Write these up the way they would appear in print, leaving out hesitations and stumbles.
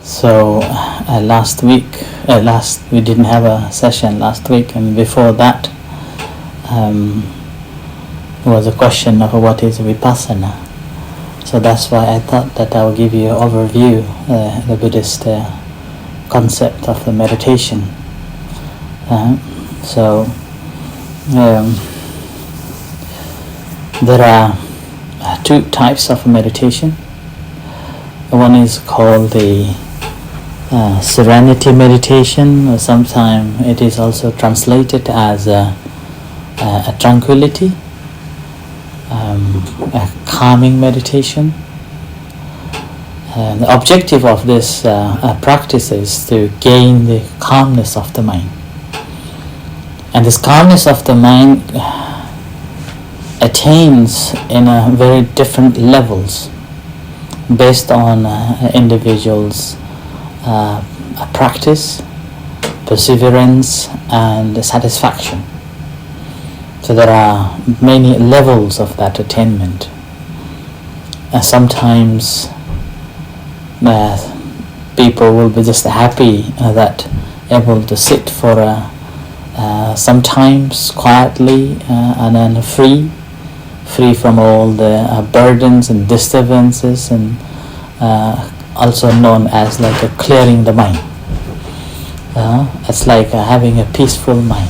So we didn't have a session last week, and before that was a question of what is vipassana. So that's why I thought that I will give you an overview, the Buddhist concept of the meditation. There are two types of meditation. One is called the serenity meditation, or sometimes it is also translated as a tranquility, a calming meditation. The objective of this practice is to gain the calmness of the mind. And this calmness of the mind attains in a very different levels based on individuals' practice, perseverance, and satisfaction. So there are many levels of that attainment. Sometimes people will be just happy that able to sit for sometimes quietly and then free from all the burdens and disturbances, and also known as like a clearing the mind. It's like having a peaceful mind,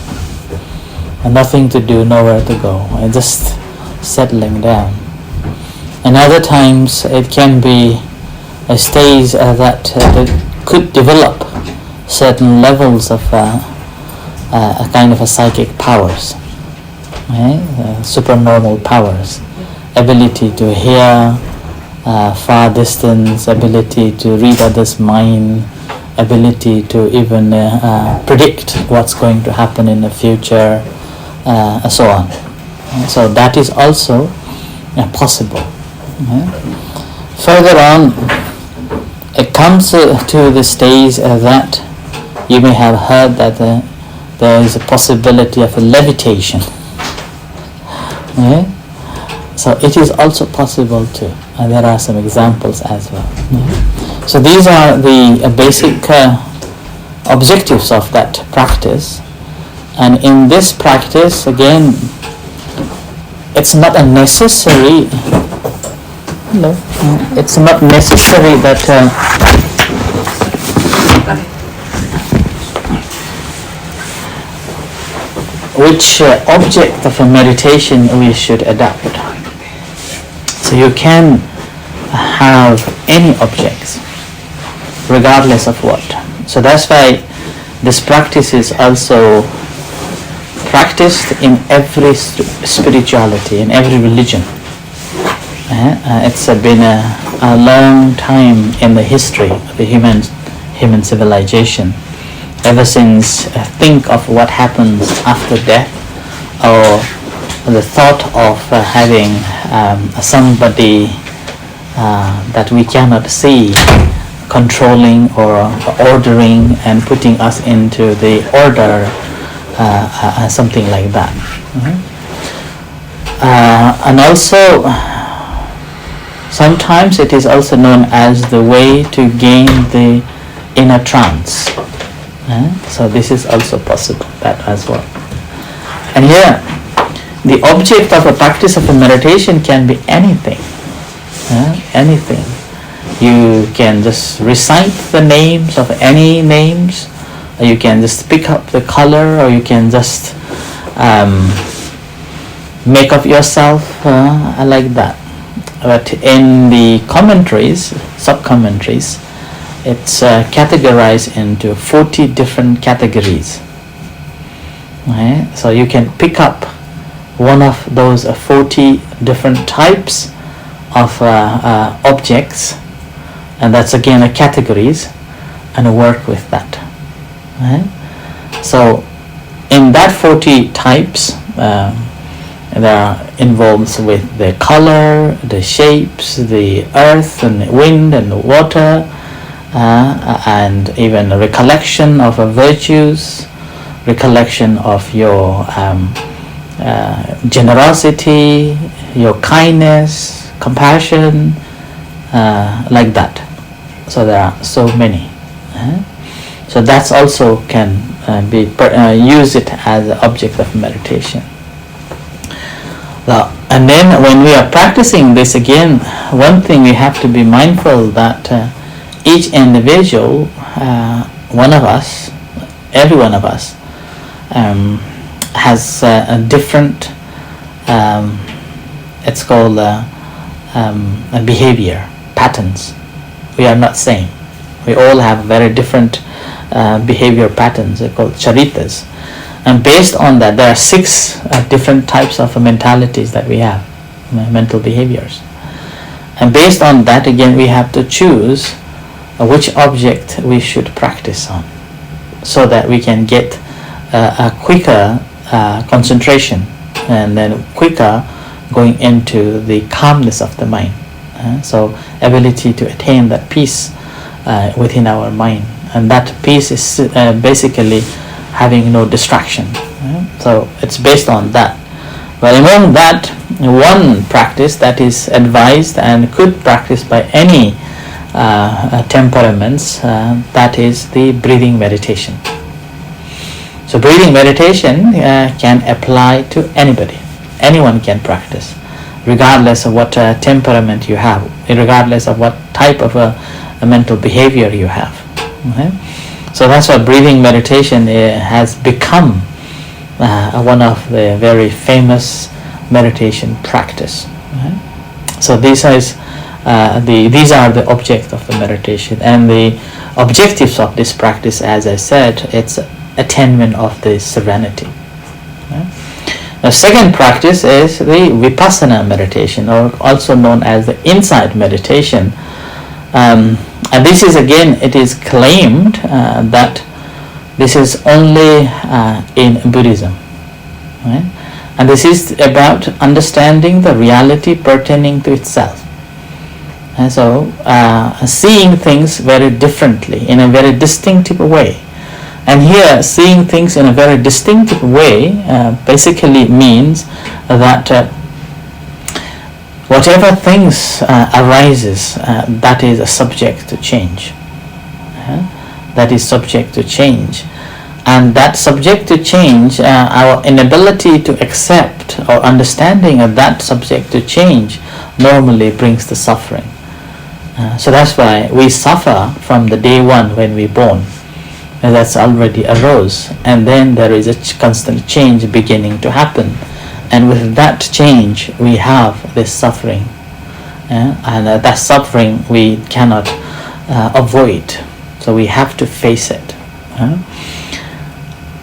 and nothing to do, nowhere to go, and just settling down. And other times it can be a stage that could develop certain levels of a kind of a psychic powers, supernormal powers, ability to hear far distance, ability to read others' mind, ability to even predict what's going to happen in the future, and so on. So that is also possible. Further on, it comes to the stage that you may have heard that there is a possibility of a levitation. So it is also possible too, and there are some examples as well. So these are the basic objectives of that practice. And in this practice, again, it's not a necessary. It's not necessary that which object of a meditation we should adopt. So you can have any objects, regardless of what. So that's why this practice is also practiced in every spirituality, in every religion. It's been a long time in the history of the human civilization. Ever since think of what happens after death, or the thought of having somebody that we cannot see controlling or ordering and putting us into the order, something like that. And also sometimes it is also known as the way to gain the inner trance. So this is also possible, that as well. And here, the object of a practice of a meditation can be anything. Anything. You can just recite the names of any names, or you can just pick up the color, or you can just make up yourself like that. But in the commentaries, sub-commentaries, it's categorized into 40 different categories. So you can pick up one of those 40 different types of objects, and that's again a categories, and work with that. So in that 40 types, there are involved with the color, the shapes, the earth and the wind and the water, and even a recollection of virtues, recollection of your generosity, your kindness, compassion, like that. So there are so many. So that's also can use it as an object of meditation. And then when we are practicing this again, one thing we have to be mindful that each individual, one of us, every one of us, has a different, it's called a behavior patterns. We are not same. We all have very different behavior patterns. They're called charitas. And based on that, there are 6 different types of mentalities that we have, mental behaviors. And based on that, again, we have to choose which object we should practice on, so that we can get a quicker concentration, and then quicker going into the calmness of the mind. So ability to attain that peace within our mind, and that peace is basically having no distraction. So it's based on that. But among that, one practice that is advised and could practice by any temperaments, that is the breathing meditation. So breathing meditation can apply to anybody. Anyone can practice, regardless of what temperament you have, regardless of what type of a mental behavior you have. Okay? So that's why breathing meditation has become one of the very famous meditation practice. Okay? So these are the objects of the meditation, and the objectives of this practice, as I said, it's attainment of the serenity. Okay? The second practice is the vipassana meditation, or also known as the insight meditation. And this is, again, it is claimed that this is only in Buddhism. Right? And this is about understanding the reality pertaining to itself. And so seeing things very differently, in a very distinctive way. And here, seeing things in a very distinctive way basically means that whatever things arises, that is subject to change. That is subject to change. And that subject to change, our inability to accept or understanding of that subject to change normally brings the suffering. So that's why we suffer from the day one when we're born. And that's already arose. And then there is a constant change beginning to happen. And with that change, we have this suffering. And that suffering we cannot avoid. So we have to face it.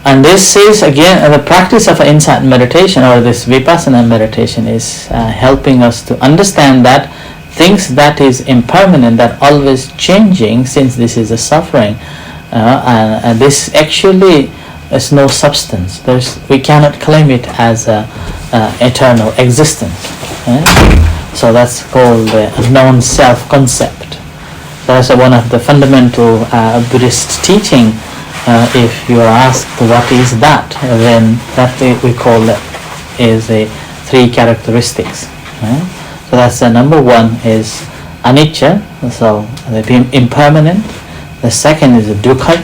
And this is, again, the practice of insight meditation, or this vipassana meditation, is helping us to understand that things that is impermanent, that always changing, since this is a suffering, and this actually is no substance. We cannot claim it as eternal existence. So that's called the non-self concept. That's one of the fundamental Buddhist teaching. If you are asked what is that, then that we call it is a 3 characteristics. So that's number 1 is anicca, so the impermanent. The second is dukkha,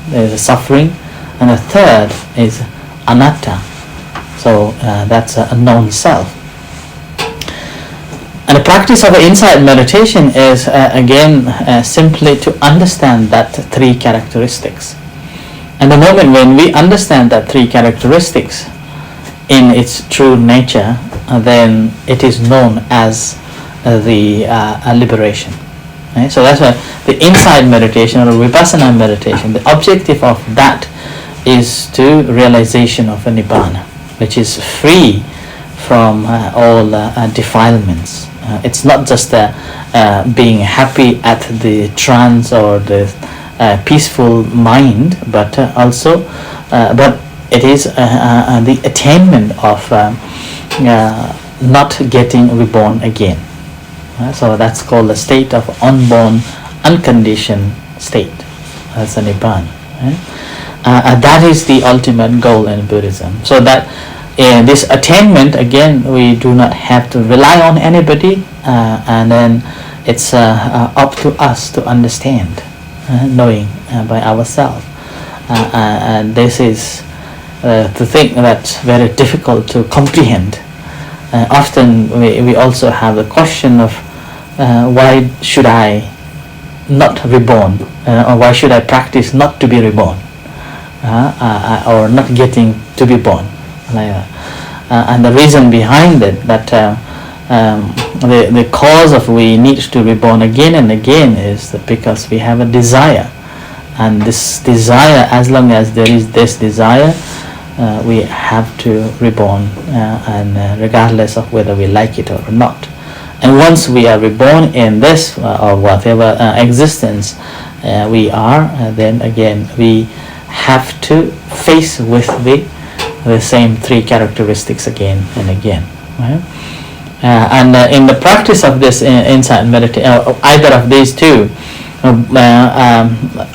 there is suffering, and the third is anatta. So that's a non-self. And the practice of insight meditation is again simply to understand that 3 characteristics. And the moment when we understand that 3 characteristics in its true nature, then it is known as the liberation. Right? So that's why the insight meditation or vipassana meditation, the objective of that is to realization of a nibbana, which is free from all defilements. It's not just being happy at the trance or the peaceful mind, but also, but it is the attainment of not getting reborn again. So that's called the state of unborn, unconditioned state. That's a nibbana. That is the ultimate goal in Buddhism. So that this attainment, again, we do not have to rely on anybody, and then it's up to us to understand, knowing by ourselves. And this is the thing that's very difficult to comprehend. Often we also have the question of why should I not reborn, or why should I practice not to be reborn, or not getting to be born, like that. And the reason behind it, that the cause of we need to be born again and again is that because we have a desire, and this desire, as long as there is this desire, we have to reborn, and regardless of whether we like it or not. And once we are reborn in this or whatever existence we are, then again we have to face with the same three characteristics again and again. Right? And in the practice of this insight meditation, either of these two,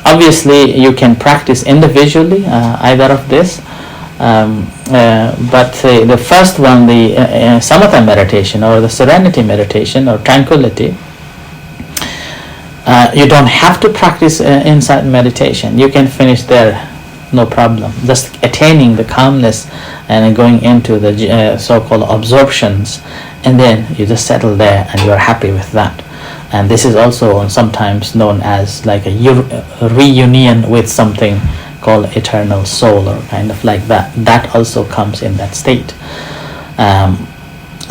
obviously you can practice individually either of this, but the first one, the samatha meditation or the serenity meditation or tranquility, you don't have to practice insight meditation. You can finish there, no problem, just attaining the calmness and going into the so-called absorptions, and then you just settle there and you're happy with that. And this is also sometimes known as like a reunion with something called eternal soul, or kind of like that. That also comes in that state.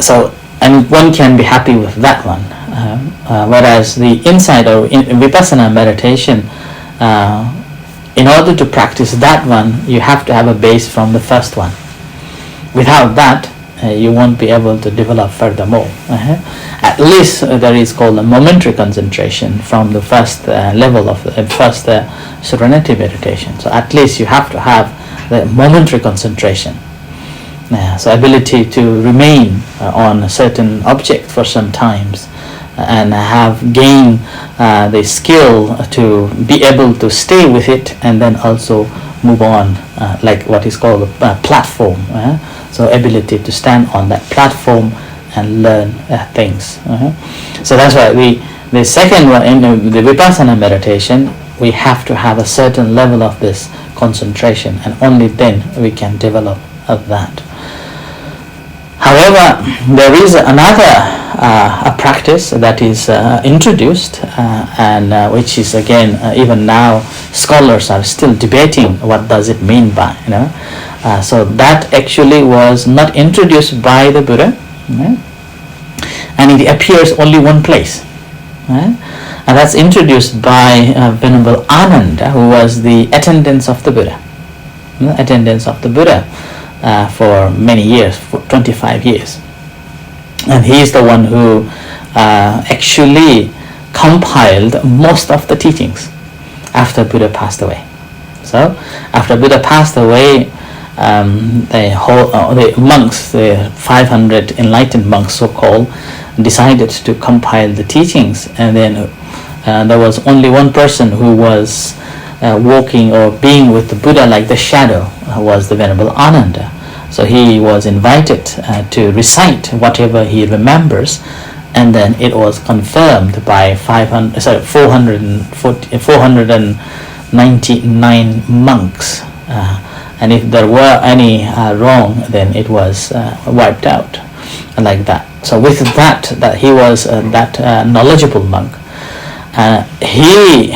So, and one can be happy with that one. Whereas the insight or vipassana meditation, in order to practice that one, you have to have a base from the first one. Without that, you won't be able to develop furthermore. At least there is called a momentary concentration from the first level of the first serenity meditation. So at least you have to have the momentary concentration. So ability to remain on a certain object for some times, and have gained the skill to be able to stay with it and then also move on, like what is called a platform. So ability to stand on that platform and learn things. So that's why the second one, in the vipassana meditation, we have to have a certain level of this concentration, and only then we can develop that. However, there is another a practice that is introduced, and which is again even now scholars are still debating what does it mean by. So that actually was not introduced by the Buddha, and it appears only one place, and that's introduced by Venerable Ananda, who was the attendant of the Buddha, for many years, for 25 years. And he is the one who actually compiled most of the teachings after Buddha passed away. So after Buddha passed away, the monks, the 500 enlightened monks so-called, decided to compile the teachings, and then there was only one person who was walking or being with the Buddha like the shadow, was the Venerable Ananda. So he was invited to recite whatever he remembers, and then it was confirmed by 499 monks. And if there were any wrong, then it was wiped out, like that. So with that he was that knowledgeable monk. He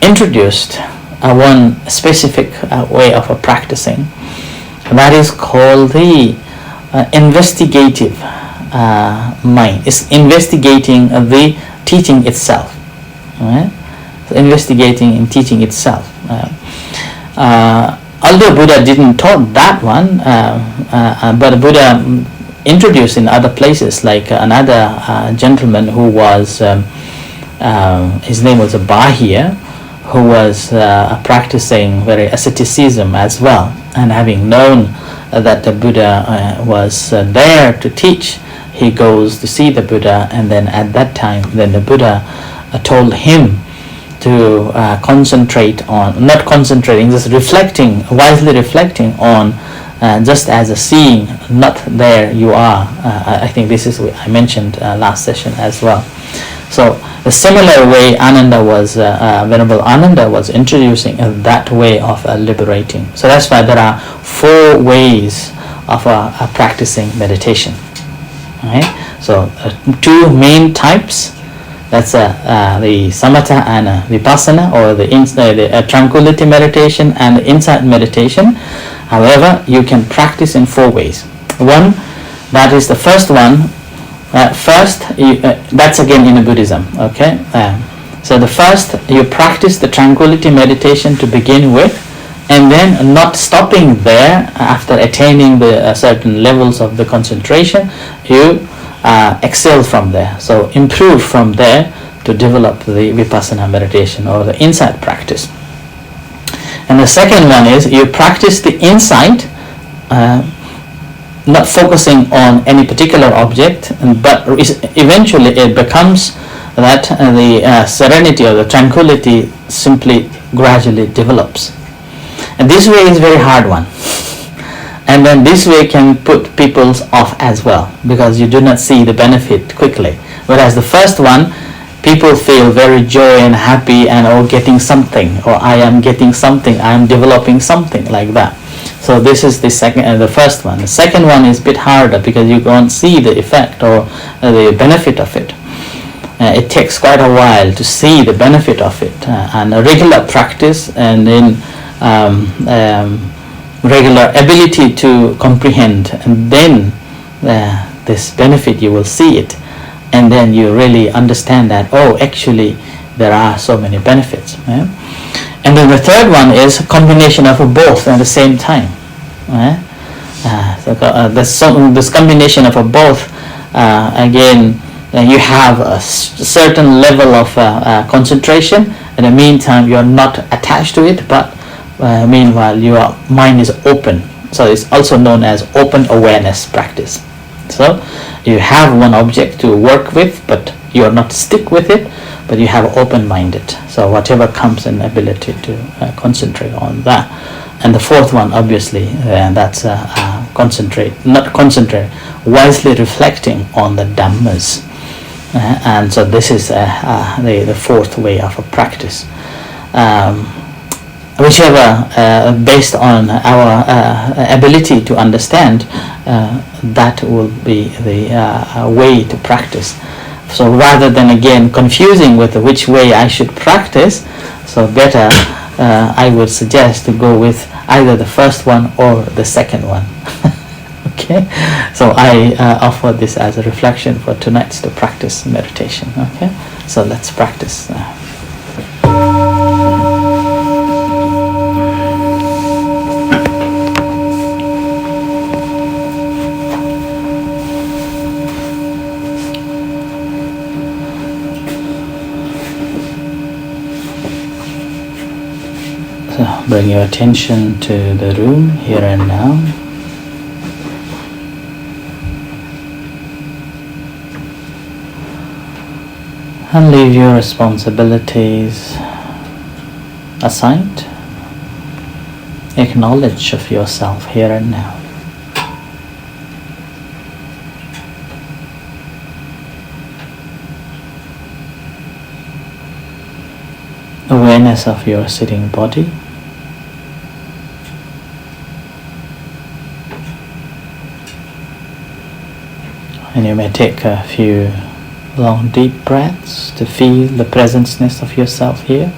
introduced one specific way of practicing, that is called the investigative mind. It's investigating the teaching itself, right? So investigating in teaching itself. Although Buddha didn't taught that one, but Buddha introduced in other places, like another gentleman who was, his name was Bahia, who was practicing very asceticism as well, and having known that the Buddha was there to teach, he goes to see the Buddha, and then at that time, then the Buddha told him to concentrate on, not concentrating, just reflecting, wisely reflecting on just as a seeing, not there you are. I think this is what I mentioned last session as well. So a similar way Ananda was, Venerable Ananda was introducing that way of liberating. So that's why there are 4 ways of practicing meditation. Right? So 2 main types. That's the samatha and vipassana, or the tranquility meditation and the insight meditation. However, you can practice in 4 ways. One, that is the first one. That's again in Buddhism. Okay. So the first, you practice the tranquility meditation to begin with, and then not stopping there after attaining the certain levels of the concentration, you excel from there. So improve from there to develop the vipassana meditation or the insight practice. And the second one is you practice the insight, not focusing on any particular object, but eventually it becomes that the serenity or the tranquility simply gradually develops. And this way is very hard one. And then this way can put people off as well, because you do not see the benefit quickly. Whereas the first one, people feel very joy and happy and getting something, or I am getting something, I am developing something, like that. So this is the second and the first one. The second one is a bit harder because you don't see the effect or the benefit of it. It takes quite a while to see the benefit of it, and a regular practice, and then regular ability to comprehend, and then this benefit you will see it, and then you really understand that, oh, actually there are so many benefits. And then the third one is a combination of both at the same time. This combination of both, again, you have a certain level of concentration. In the meantime, you are not attached to it, but meanwhile your mind is open. So it's also known as open awareness practice. So you have one object to work with, but you are not stick with it, but you have open-minded. So whatever comes in, ability to concentrate on that. And the fourth one, obviously, that's wisely reflecting on the Dhammas. And so this is the fourth way of a practice. Whichever, based on our ability to understand, that will be the way to practice. So rather than again confusing with which way I should practice, so better I would suggest to go with either the first one or the second one. Okay, so I offer this as a reflection for tonight's to practice meditation. Okay, so let's practice. So bring your attention to the room here and now. And leave your responsibilities aside. Acknowledge of yourself here and now. Awareness of your sitting body. And you may take a few long deep breaths to feel the presenceness of yourself here.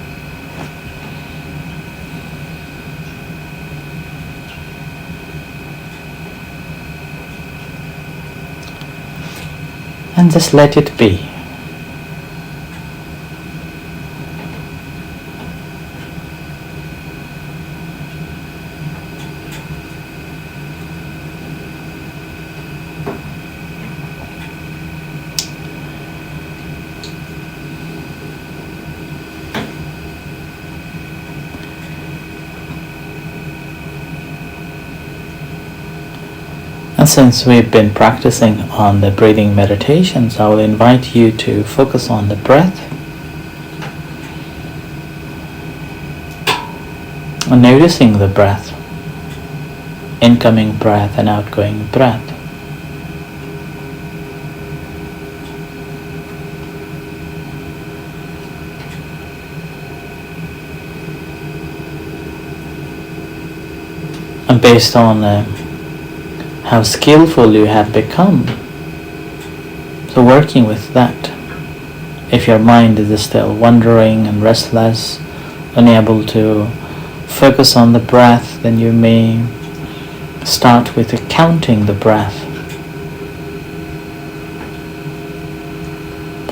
And just let it be. And since we've been practicing on the breathing meditations, I will invite you to focus on the breath and noticing the breath. incoming breath and outgoing breath. And based on how skillful you have become, so working with that, if your mind is still wandering and restless, unable to focus on the breath, then you may start with counting the breath,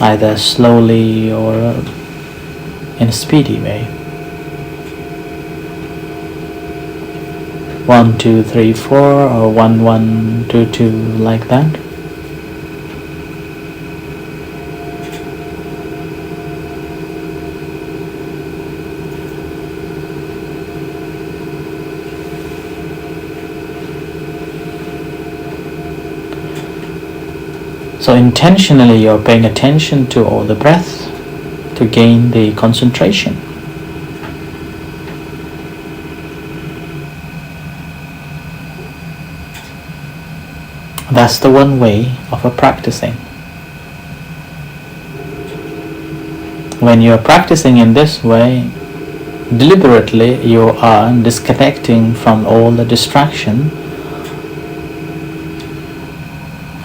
either slowly or in a speedy way. 1, 2, 3, 4, or 1, 1, 2, 2, like that. So intentionally you're paying attention to all the breath to gain the concentration. That's the one way of practicing. When you're practicing in this way, deliberately you are disconnecting from all the distraction,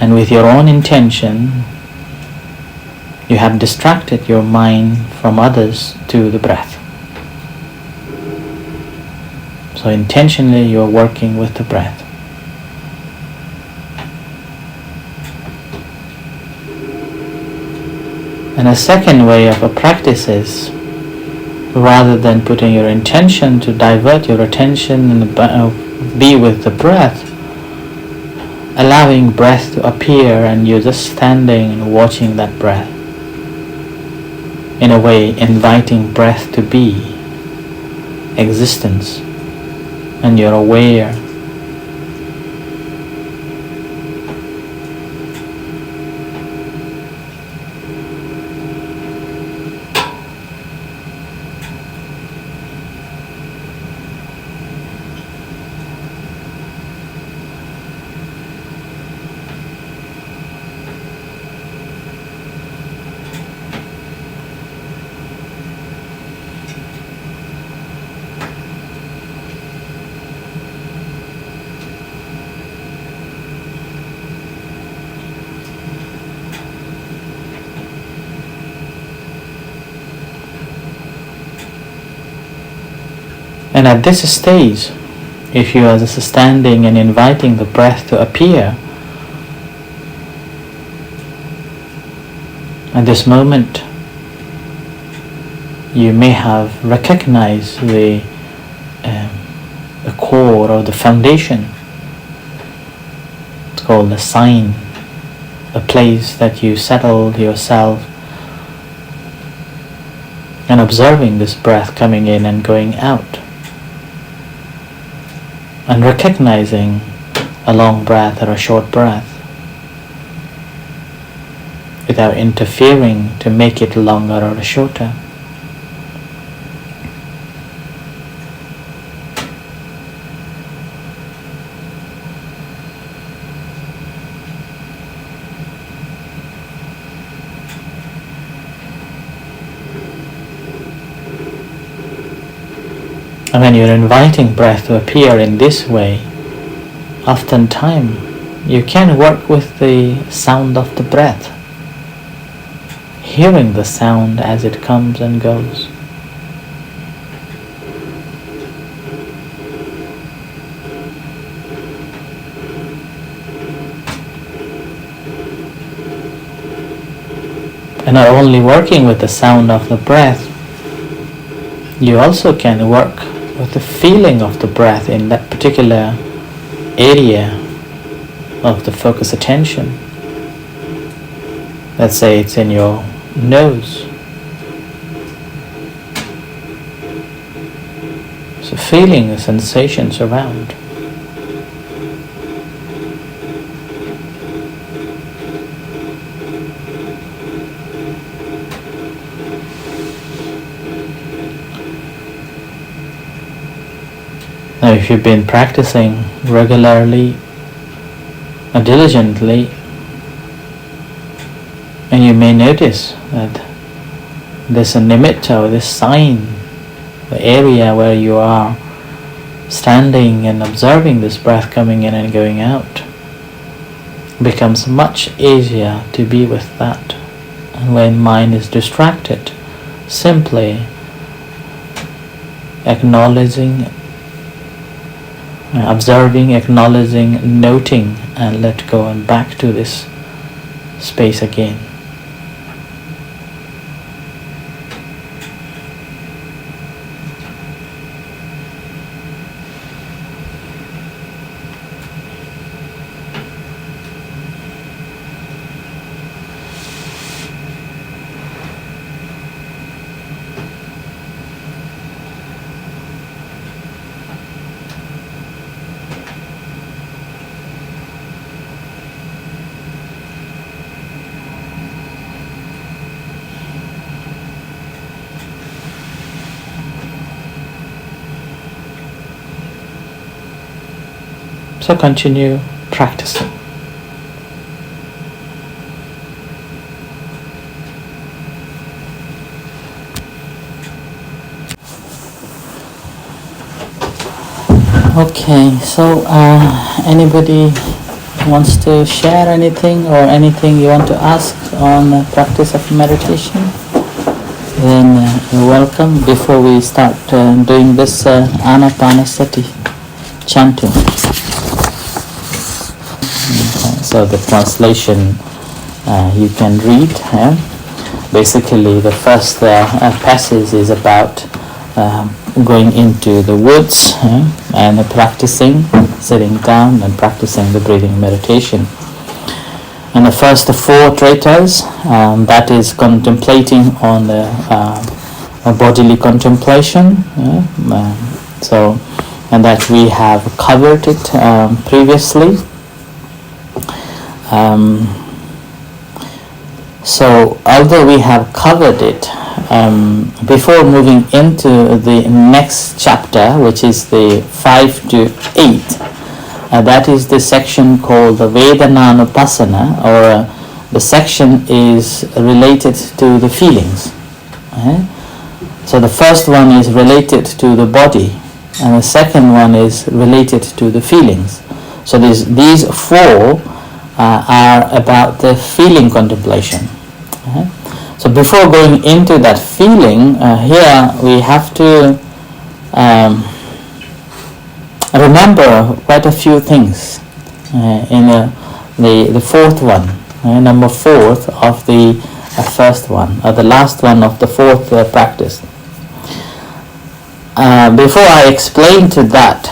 and with your own intention you have distracted your mind from others to the breath. So intentionally you're working with the breath. And a second way of a practice is, rather than putting your intention to divert your attention and be with the breath, allowing breath to appear and you're just standing and watching that breath. In a way, inviting breath to be existence, and you're aware. And at this stage, if you are just standing and inviting the breath to appear, at this moment you may have recognized the core or the foundation. It's called the sign, a place that you settled yourself, and observing this breath coming in and going out, and recognizing a long breath or a short breath without interfering to make it longer or shorter. And when you're inviting breath to appear in this way, oftentimes you can work with the sound of the breath, hearing the sound as it comes and goes. And not only working with the sound of the breath, you also can work with the feeling of the breath in that particular area of the focus attention. Let's say it's in your nose. So feeling the sensations around. Now, if you've been practicing regularly or diligently, and you may notice that there's a nimitta, or this sign, the area where you are standing and observing this breath coming in and going out, becomes much easier to be with that. And when mind is distracted, simply acknowledging, observing, acknowledging, noting, and let go, and back to this space again. So continue practicing. Okay, so anybody wants to share anything or anything you want to ask on the practice of meditation? Then you're welcome before we start doing this Anapanasati chanting. So the translation you can read. Basically, the first passage is about going into the woods and practicing, sitting down and practicing the breathing meditation. And the first four treatises, that is contemplating on the bodily contemplation. And that we have covered it previously. So although we have covered it, before moving into the next chapter, which is the 5 to 8, that is the section called the Vedananupasana, or the section is related to the feelings. So the first one is related to the body, and the second one is related to the feelings. So these four are about the feeling contemplation. So before going into that feeling, here we have to remember quite a few things in the fourth one, number 4 of the first one, or the last one of the fourth practice. Before I explain to that,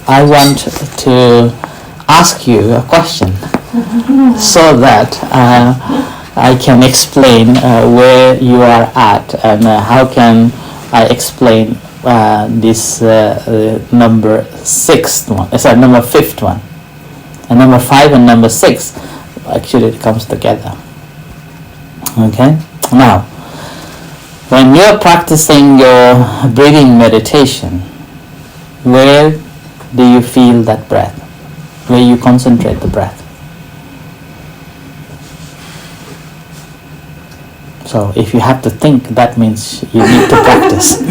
I want to ask you a question so that I can explain where you are at, and how can I explain this number 6th one, sorry, number 5th one, and number 5 and number 6 actually it comes together. Okay, now when you're practicing your breathing meditation, where do you feel that breath? Where you concentrate the breath? So if you have to think, that means you need to practice.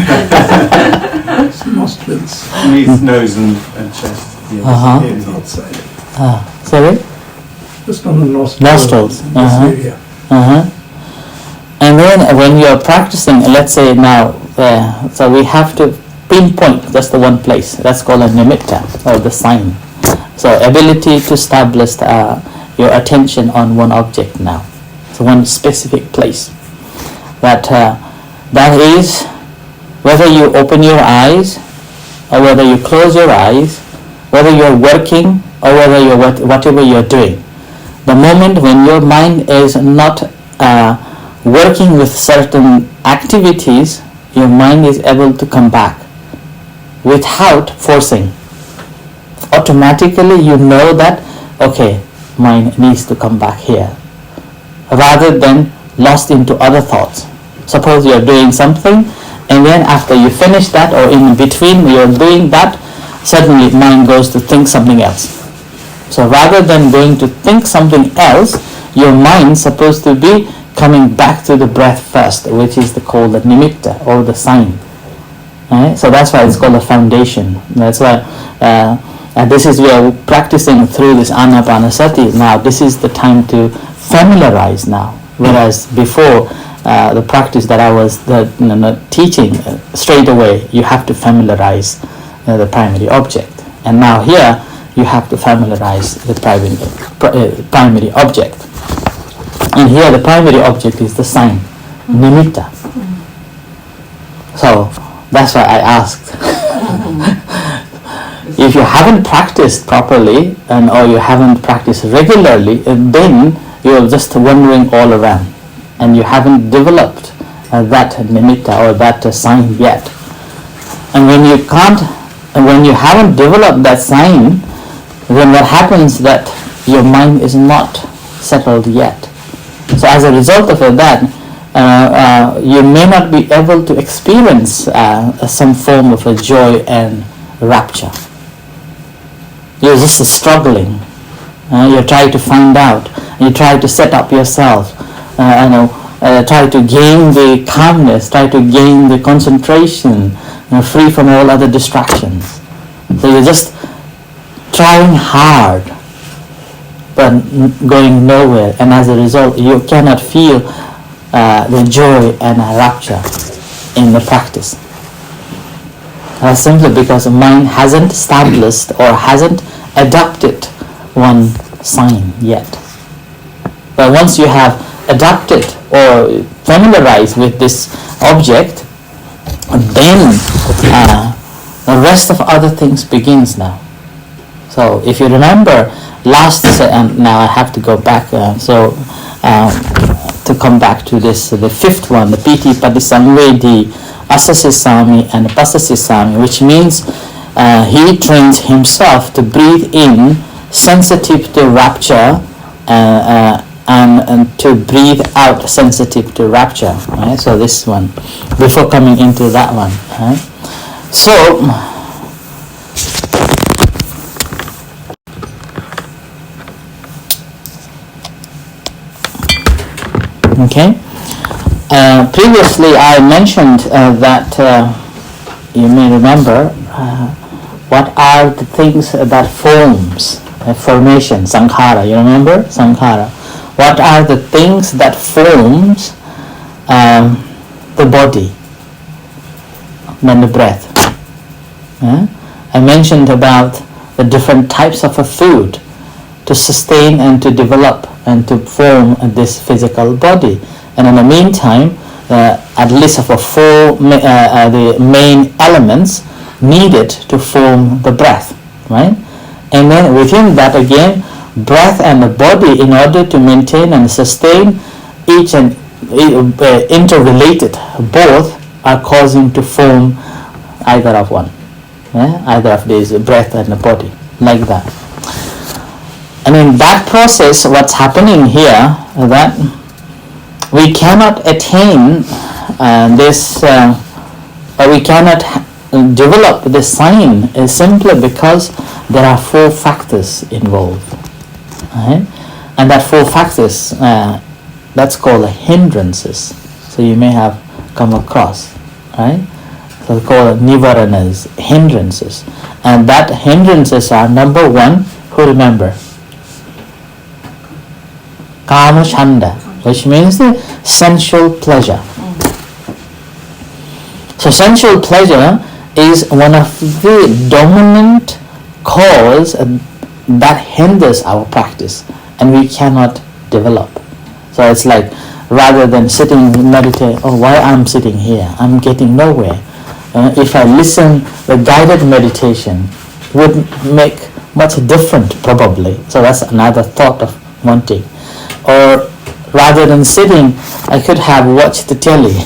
Nostrils. Beneath nose and chest. Here, outside. Sorry? Just on the nostrils. Nostrils. This area. And then when you are practicing, let's say now, so we have to pinpoint just the one place. That's called a nimitta, or the sign. So ability to establish your attention on one object now. So one specific place. That is, whether you open your eyes or whether you close your eyes, whether you're working or whether you're whatever you're doing. The moment when your mind is not working with certain activities, your mind is able to come back without forcing. Automatically you know that, okay, mind needs to come back here, rather than lost into other thoughts. Suppose you're doing something, and then after you finish that, or in between you're doing that, suddenly mind goes to think something else. So rather than going to think something else, your mind's supposed to be coming back to the breath first, which is called the nimitta, or the sign. Right? So that's why it's called a foundation. That's why this is, we are practicing through this Anapanasati. Now this is the time to familiarize now. Whereas before, the practice that I was teaching, straight away you have to familiarize the primary object. And now here you have to familiarize the primary object. And here the primary object is the sign, nimitta. So that's why I asked. If you haven't practiced properly or you haven't practiced regularly, then you're just wandering all around and you haven't developed that nimitta or that sign yet. And when you haven't developed that sign, then what happens that your mind is not settled yet. So as a result of that, you may not be able to experience some form of a joy and rapture. You're just struggling. You try to find out. You try to set up yourself. Try to gain the calmness. Try to gain the concentration, free from all other distractions. So you're just trying hard, but going nowhere. And as a result, you cannot feel the joy and rapture in the practice. That's simply because the mind hasn't established or hasn't adopted one sign yet. But once you have adopted or familiarized with this object, then the rest of other things begins now. So if you remember now I have to go back, to come back to this, the fifth one, the piti patisamvedi asasisami and pasasisami, which means he trains himself to breathe in sensitive to rapture and to breathe out sensitive to rapture. Right? So this one, before coming into that one. Right? So okay. Previously I mentioned that you may remember what are the things that forms formation, sankhara. You remember sankhara? What are the things that forms the body and the breath? I mentioned about the different types of a food to sustain and to develop and to form this physical body. And in the meantime, at least of the main elements needed to form the breath, right? And then within that again, breath and the body, in order to maintain and sustain each and interrelated, both are causing to form either of one, either of these, breath and the body, like that. And in that process, what's happening here, that we cannot attain this, or we cannot develop this sign, is simply because there are four factors involved. Right? And that four factors, that's called hindrances. So you may have come across, right? So they're called nivaranas, hindrances. And that hindrances are, number one, who remember? Kama chanda, which means the sensual pleasure. So sensual pleasure is one of the dominant cause that hinders our practice, and we cannot develop. So it's like, rather than sitting and meditate, why I'm sitting here? I'm getting nowhere. If I listen, the guided meditation would make much different probably. So that's another thought of wanting. Or rather than sitting, I could have watched the telly,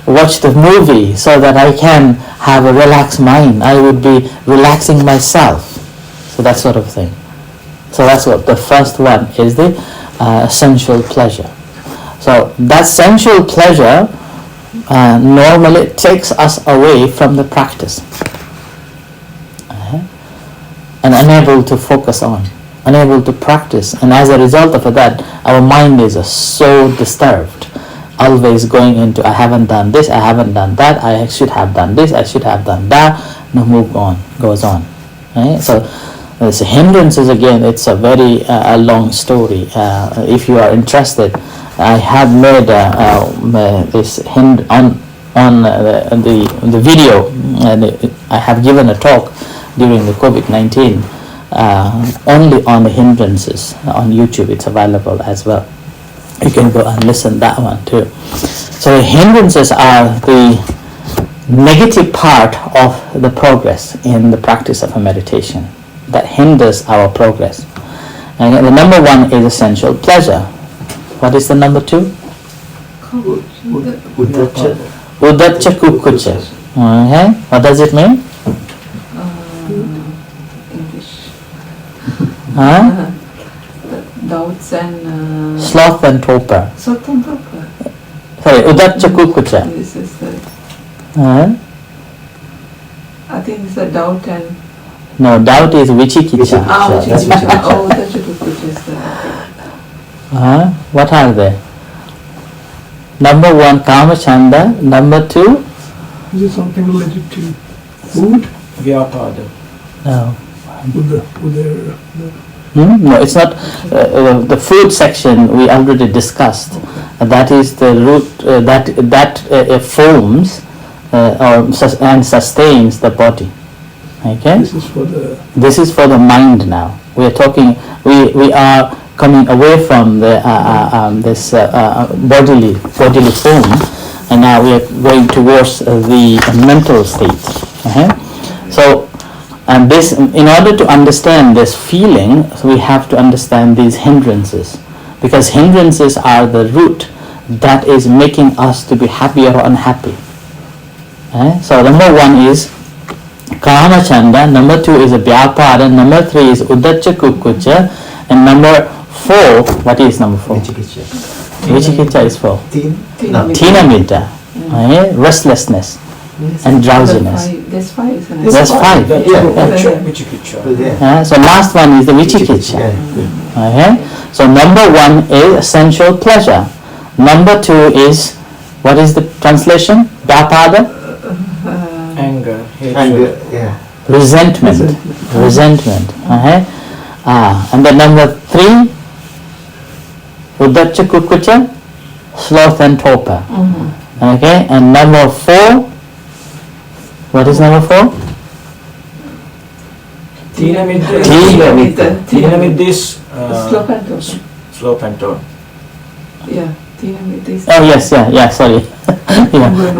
watch the movie, so that I can have a relaxed mind. I would be relaxing myself. So that sort of thing. So that's what the first one is, the sensual pleasure. So that sensual pleasure normally takes us away from the practice. and unable to focus on, unable to practice. And as a result of that, our mind is so disturbed, always going into, I haven't done this, I haven't done that, I should have done this, I should have done that. No, goes on. Right? So this hindrances, again, it's a very long story. If you are interested, I have made this on the video, and I have given a talk during the COVID-19 only on the hindrances on YouTube. It's available as well. You can go and listen that one too. So hindrances are the negative part of the progress in the practice of a meditation that hinders our progress. And the number one is essential pleasure. What is the number two? Uddhacca Kukkucca. Okay. What does it mean? English. Huh? Doubts and Sloth and torpor. Sloth and torpor. Sorry, Uddhacca Kukkucca. This is the. Huh? I think it's a doubt and. No, doubt is Vichikicca. Vichikicca. Oh, Uddhacca Kukkucca is the. What are they? Number one, Kamachanda. Number two? Is it something related to food? Vyapada. No. With their No, it's not. The food section we already discussed. That is the root that forms and sustains the body. Okay. This is for the mind now. We are talking. We are coming away from the this bodily form, and now we are going towards the mental state. Okay. So, and this, in order to understand this feeling, we have to understand these hindrances, because hindrances are the root that is making us to be happy or unhappy. Okay. So number one is Kamachanda, number two is a Vyapada, number three is Uddhacca Kukkucca, and number four, what is number four? Vichikicca is four. Tinamitta, okay? Restlessness and drowsiness. There's five, isn't it? There's five. So last one is the Vichikicca. Okay? So number one is essential pleasure. Number two is, what is the translation? Vyapada? Anger, hatred. Anger, yeah. Resentment. Okay? And then number three, Uddhacca Kukkucca, sloth and torpor. Okay? And number four, what is number four? Tinamitta is Sloth and torpor. slope and torpor. Yeah, Tinamitta is. Oh yes, yeah, sorry.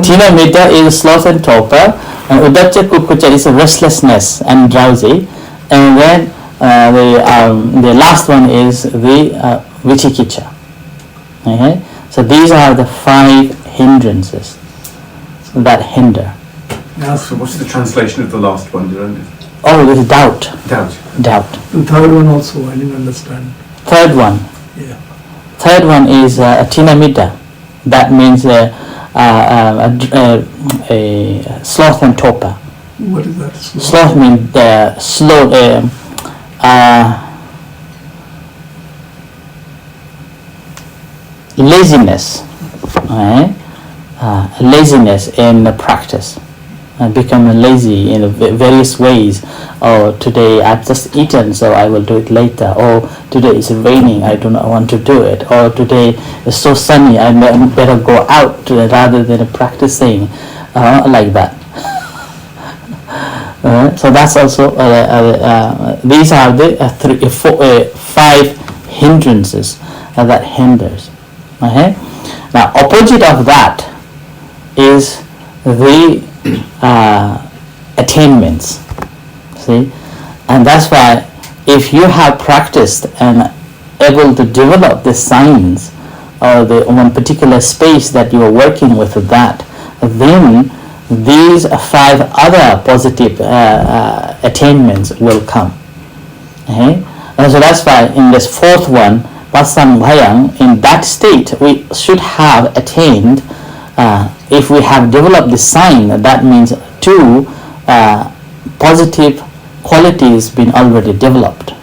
Tinamitta is sloth and torpor, and Uddhacca Kukkucca is restlessness and drowsy, and then the last one is the Vichikicca. Okay? So these are the five hindrances that hinder. So what's the translation of the last one? Oh, there's doubt. Doubt. The third one also, I didn't understand. Third one. Yeah. Third one is Tinamitta. That means a sloth and torpor. What is that? Sloth means slow. Laziness. Right? Laziness in the practice. Become lazy in various ways. Oh, today I've just eaten, so I will do it later. Or today it's raining, I do not want to do it. Or today it's so sunny, I better go out rather than practicing like that. So that's also these are the five hindrances that hinders. Okay? Now, opposite of that is the attainments. See, and that's why if you have practiced and able to develop the signs or the one particular space that you are working with that, then these five other positive attainments will come. Okay? And so that's why in this fourth one, Pasambhayam, in that state we should have attained, if we have developed the sign, that means two positive qualities been already developed.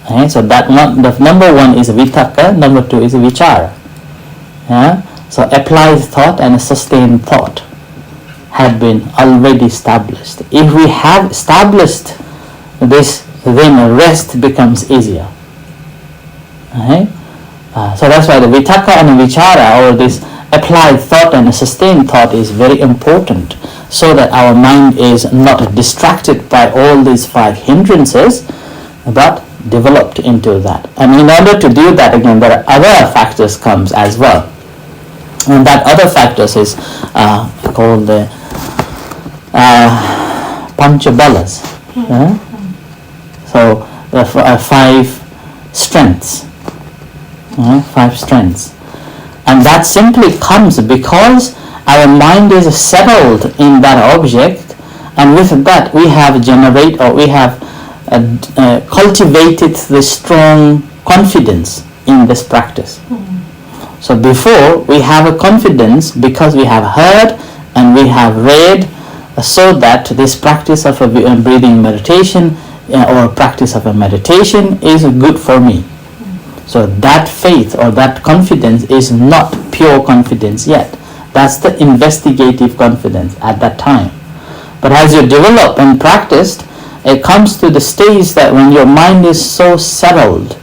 Okay? So that the number one is vitakka, number two is vichara. Yeah? So applied thought and sustained thought have been already established. If we have established this, then rest becomes easier. Okay? So that's why the vitakka and vichara, or this applied thought and sustained thought, is very important, so that our mind is not distracted by all these five hindrances, but developed into that. And in order to do that, again, there are other factors comes as well. And that other factors is called the panchabalas. So the five strengths. Five strengths. And that simply comes because our mind is settled in that object, and with that we have cultivated the strong confidence in this practice. So before, we have a confidence because we have heard and we have read, so that this practice of a breathing meditation or practice of a meditation is good for me. So that faith or that confidence is not pure confidence yet. That's the investigative confidence at that time. But as you develop and practiced, it comes to the stage that when your mind is so settled,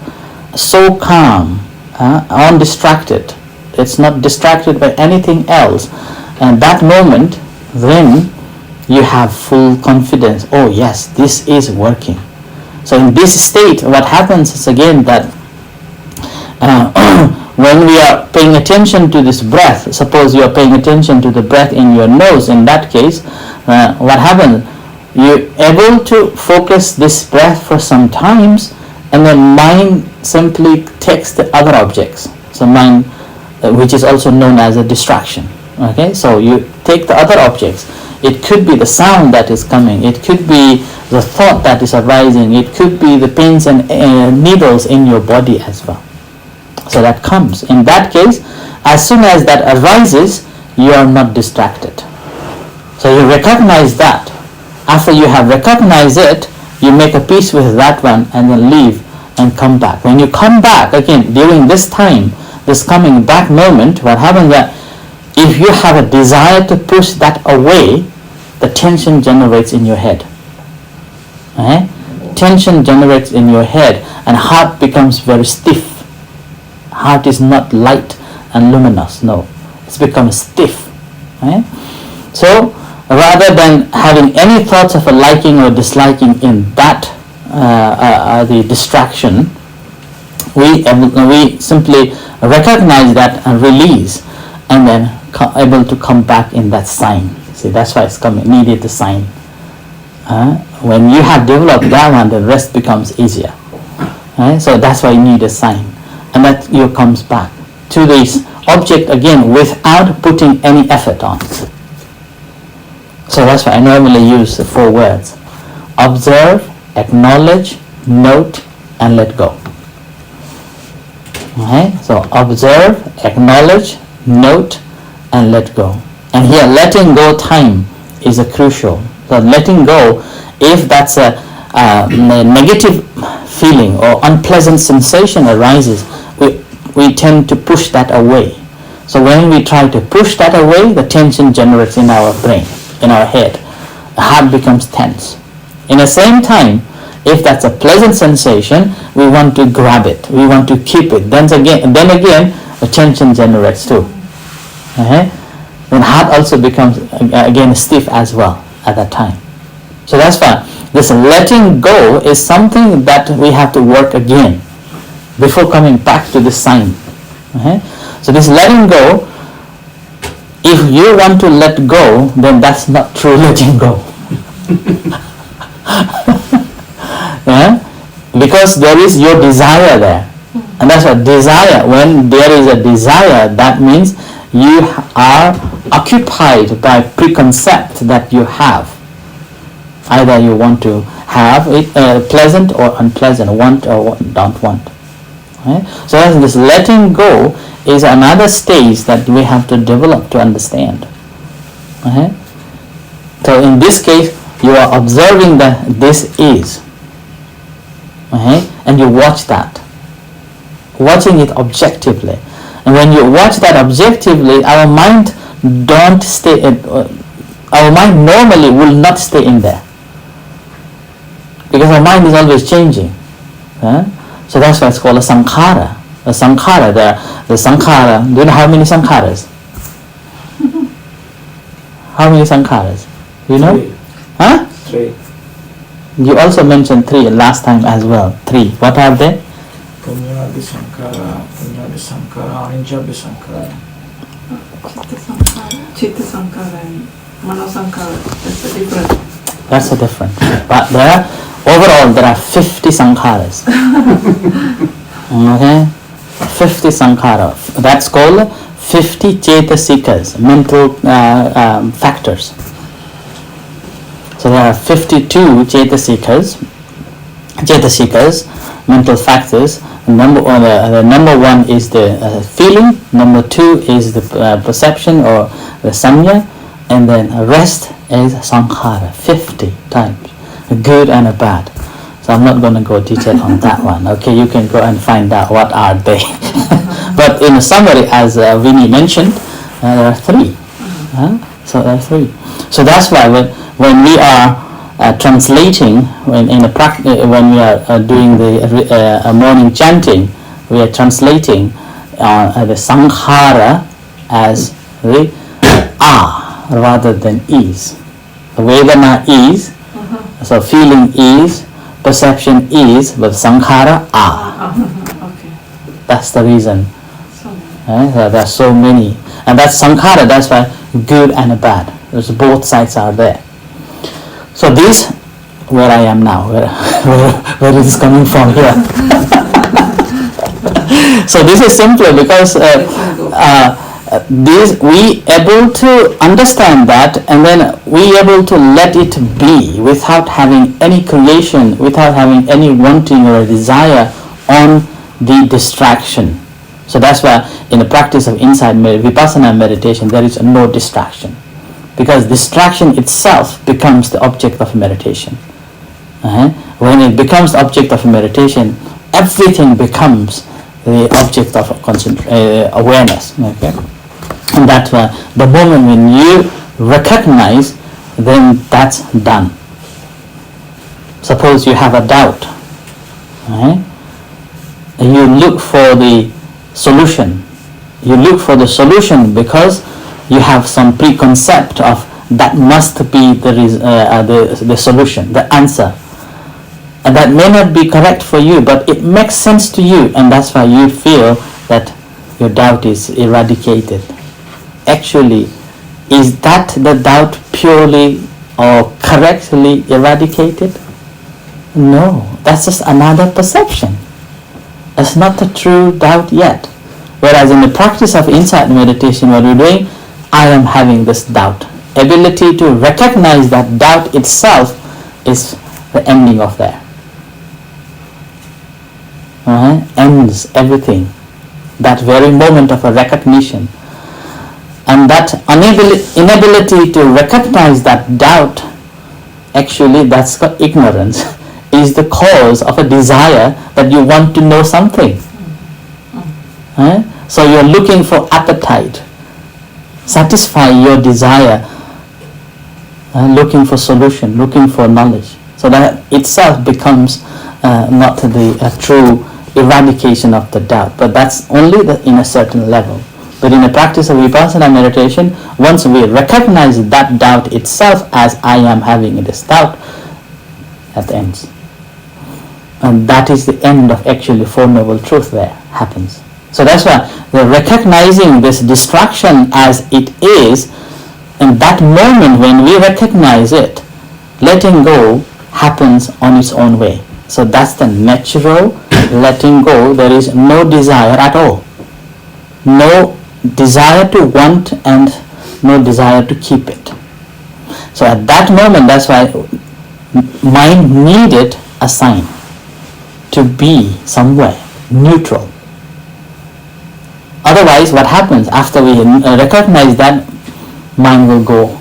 so calm, undistracted, it's not distracted by anything else, and that moment, then you have full confidence. Oh yes, this is working. So in this state, what happens is again that when we are paying attention to this breath, suppose you are paying attention to the breath in your nose, in that case, what happens? You're able to focus this breath for some times, and then mind simply takes the other objects. So mind, which is also known as a distraction. Okay, so you take the other objects. It could be the sound that is coming. It could be the thought that is arising. It could be the pins and needles in your body as well. So that comes. In that case, as soon as that arises, you are not distracted. So you recognize that. After you have recognized it, you make a peace with that one and then leave and come back. When you come back, again, during this time, this coming back moment, what happens that if you have a desire to push that away, the tension generates in your head. Okay? Tension generates in your head, and heart becomes very stiff. Heart is not light and luminous, no. It's become stiff. Okay? So rather than having any thoughts of a liking or disliking in that the distraction, we simply recognize that and release, and then able to come back in that sign. See, that's why it's needed the sign. When you have developed that one, the rest becomes easier. So that's why you need a sign, and that you comes back to this object again without putting any effort on. So that's why I normally use the 4 words: observe, acknowledge, note, and let go. Okay? So observe, acknowledge, note, and let go. And here letting go time is a crucial. So letting go, if that's a negative feeling or unpleasant sensation arises, we tend to push that away. So when we try to push that away, the tension generates in our brain, in our head. The heart becomes tense. In the same time, if that's a pleasant sensation, we want to grab it, we want to keep it. Then again, the tension generates too. Okay? Then heart also becomes again stiff as well at that time. So that's why this letting go is something that we have to work again before coming back to this sign. Okay? So this letting go, if you want to let go, then that's not true letting go. Yeah? Because there is your desire there. And that's a desire. When there is a desire, that means you are occupied by preconcept that you have. Either you want to have it pleasant or unpleasant, want or don't want. Okay? So this letting go is another stage that we have to develop to understand. Okay? So in this case, you are observing that this is, okay? And you watch that, watching it objectively. And when you watch that objectively, our mind don't stay. Our mind normally will not stay in there, because our mind is always changing. So that's why it's called a sankhara. A sankhara, the sankhara. Do you know how many sankharas? How many sankharas? Do you know? 3. Huh? 3. You also mentioned 3 last time as well. 3. What are they? Punyadi Sankara, Anjabi Sankara. Chitta Sankara and Mano Sankara. That's the difference. That's a different. But overall there are 50 sankharas. Okay? 50 sankhara. That's called 50 chetasikas, mental factors. So there are 52 chetasikas, mental factors. Number 1 is the feeling, number 2 is the perception or the samya, and then the rest is sankhara, 50 times, a good and a bad. So I'm not going to go detail on that one. Okay, you can go and find out what are they. But in a summary, as Vinny mentioned, there are 3. So there are 3. So that's why when we are translating, when we are doing the morning chanting, we are translating the sankhara as the rather than is. The Vedana is, so feeling is, perception is, but sankhara Okay. That's the reason. So There are so many, and that's sankhara. That's why good and bad. There's both sides are there. So this, where I am now, where is this coming from here? So this is simpler because this we able to understand that, and then we able to let it be without having any creation, without having any wanting or desire on the distraction. So that's why in the practice of insight vipassana meditation there is no distraction, because distraction itself becomes the object of meditation. When it becomes the object of meditation, everything becomes the object of awareness. Okay? And that's why the moment when you recognize, then that's done. Suppose you have a doubt, and you look for the solution. You look for the solution because you have some preconcept of that must be the solution, the answer. And that may not be correct for you, but it makes sense to you, and that's why you feel that your doubt is eradicated. Actually, is that the doubt purely or correctly eradicated? No, that's just another perception. It's not the true doubt yet. Whereas in the practice of insight meditation, what we're doing, I am having this doubt. Ability to recognize that doubt itself is the ending of there. Ends everything. That very moment of a recognition. And that inability to recognize that doubt, actually that's ignorance, is the cause of a desire that you want to know something. So you're looking for appetite, satisfy your desire, looking for solution, looking for knowledge. So that itself becomes not the true eradication of the doubt, but that's only in a certain level. But in the practice of vipassana meditation, once we recognize that doubt itself as I am having this doubt, that ends. And that is the end of actually Four Noble Truth there happens. So that's why we're recognizing this distraction as it is, and that moment when we recognize it, letting go happens on its own way. So that's the natural letting go. There is no desire at all. No desire to want and no desire to keep it. So at that moment, that's why mind needed a sign to be somewhere neutral. Otherwise, what happens after we recognize that, mind will go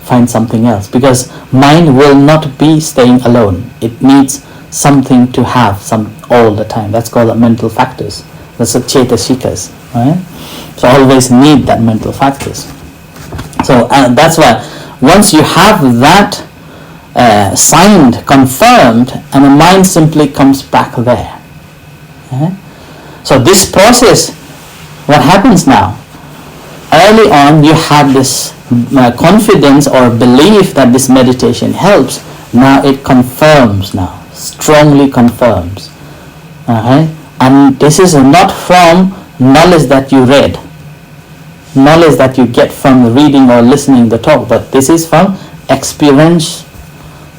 find something else, because mind will not be staying alone. It needs something to have some all the time. That's called the mental factors. That's the chetasikas, right? So always need that mental factors. So that's why once you have that signed, confirmed, and the mind simply comes back there. So this process, what happens now? Early on you have this confidence or belief that this meditation helps. Now it confirms now, strongly confirms. And this is not from knowledge that you read, knowledge that you get from reading or listening the talk, but this is from experience,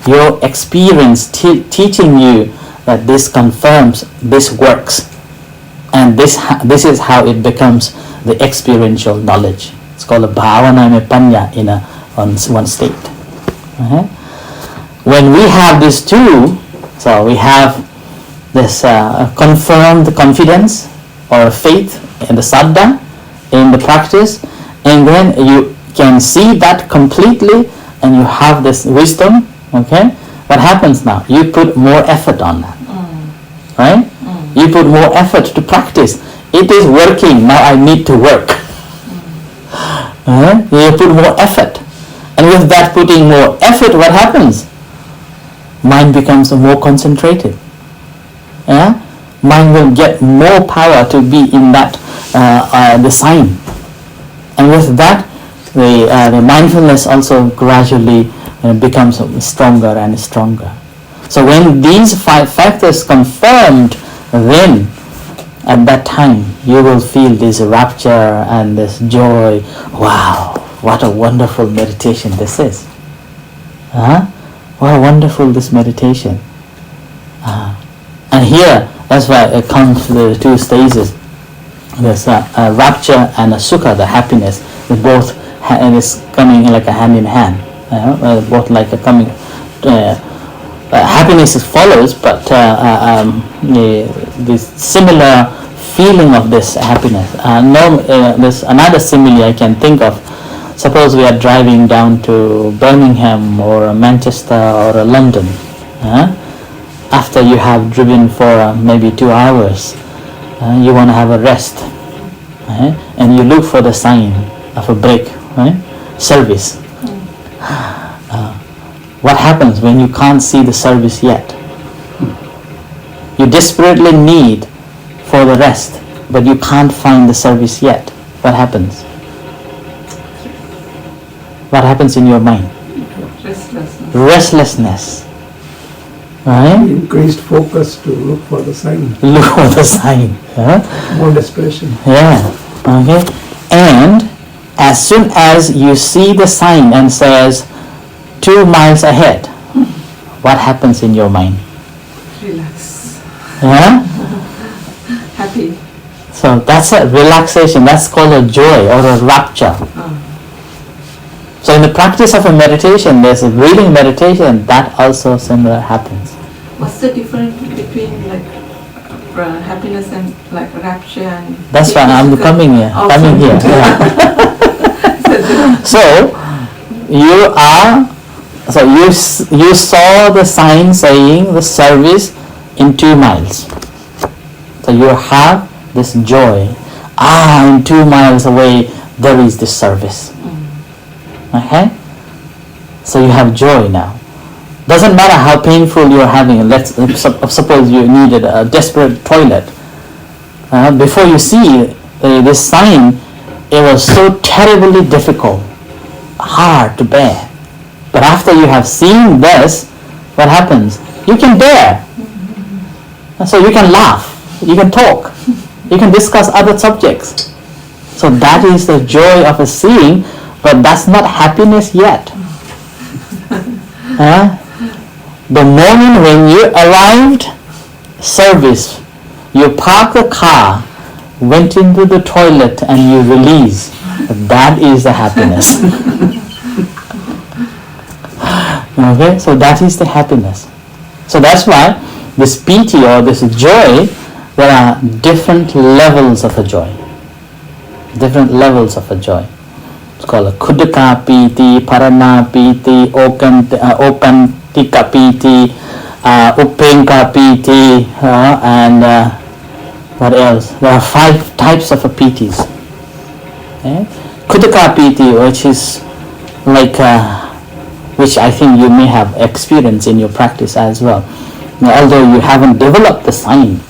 your experience teaching you that this confirms, this works, and this is how it becomes the experiential knowledge. It's called a bhavana me panya in one state. When we have these two, so we have this confirmed confidence or faith in the saddha, in the practice, and then you can see that completely, and you have this wisdom. Okay, what happens now? You put more effort on that, right? You put more effort to practice. It is working, now I need to work. You put more effort, and with that putting more effort, what happens? Mind becomes more concentrated. Mind will get more power to be in that the sign, and with that the mindfulness also gradually becomes stronger and stronger. So when these 5 factors confirmed, then at that time you will feel this rapture and this joy. Wow, what a wonderful meditation this is. What a wonderful this meditation. And here, that's why it comes to the 2 stages. There's a rapture and a sukha, the happiness. They both and it's coming like a hand in hand. Both like a coming. Happiness follows, but this similar feeling of this happiness. There's another simile I can think of. Suppose we are driving down to Birmingham or Manchester or London. After you have driven for maybe 2 hours, you want to have a rest, and you look for the sign of a break, right? Service. What happens when you can't see the service yet? You desperately need for the rest, but you can't find the service yet. What happens? What happens in your mind? Restlessness. Right? Increased focus to look for the sign. Look for the sign. More desperation. Yeah. Okay. And as soon as you see the sign and says 2 miles ahead, what happens in your mind? Relax. Happy. So that's a relaxation. That's called a joy or a rapture. So in the practice of a meditation, there's a reading meditation, that also similar happens. What's the difference between like happiness and like rapture and? That's why I'm coming here. Oh, coming here. Yeah. So you saw the sign saying the service in 2 miles. So you have this joy. In 2 miles away there is this service. Okay? So you have joy now. Doesn't matter how painful you're having. Let's suppose you needed a desperate toilet. Before you see this sign, it was so terribly difficult, hard to bear. But after you have seen this, what happens? You can bear. So you can laugh, you can talk, you can discuss other subjects. So that is the joy of a seeing, but that's not happiness yet. The moment when you arrived, service, you park the car, went into the toilet and you release, that is the happiness. Okay, so that is the happiness. So that's why this piti or this joy, there are different levels of a joy. Different levels of a joy. it's called Kudaka Piti, Parana Piti, Opantika Piti, Upenka Piti, and what else? There are 5 types of pitis. Okay? Kudaka Piti, which is like, which I think you may have experienced in your practice as well. Now, although you haven't developed the sign,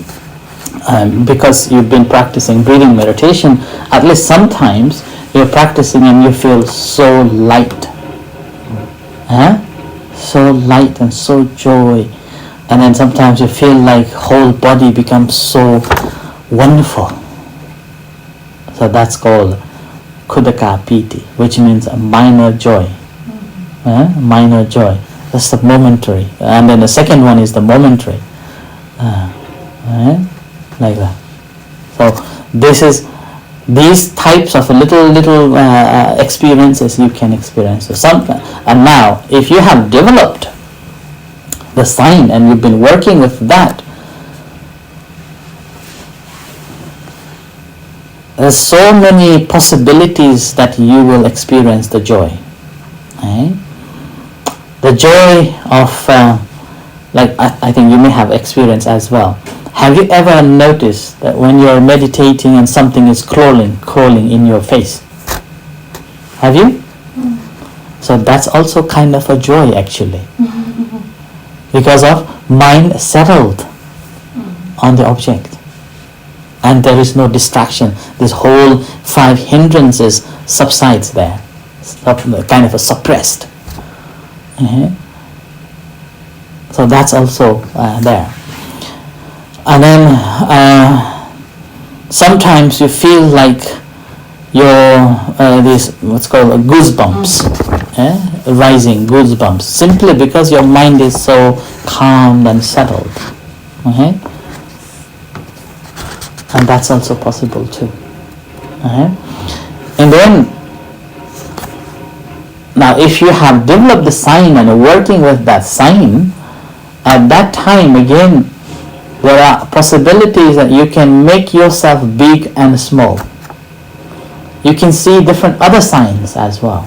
because you've been practicing breathing meditation, at least sometimes you're practicing and you feel so light. So light and so joy. And then sometimes you feel like whole body becomes so wonderful. So that's called Kudaka Piti, which means a minor joy. Minor joy. That's the momentary. And then the second one is the momentary. Like that. So these types of little experiences you can experience. So and now, if you have developed the sign and you've been working with that, there's so many possibilities that you will experience the joy. The joy of, like I think you may have experienced as well. Have you ever noticed that when you're meditating and something is crawling in your face? Have you? So that's also kind of a joy actually. Because of mind settled on the object. And there is no distraction. This whole 5 hindrances subsides there. Kind of a suppressed. So that's also there. And then sometimes you feel like you're this what's called goosebumps, rising goosebumps, simply because your mind is so calm and settled. And that's also possible too. And then now if you have developed the sign and are working with that sign, at that time again there are possibilities that you can make yourself big and small. You can see different other signs as well.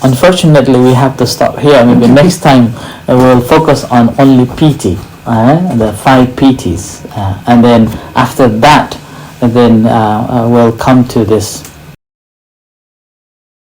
Unfortunately, we have to stop here. Maybe next time we'll focus on only PT, the 5 PTs, and then after that, then we'll come to this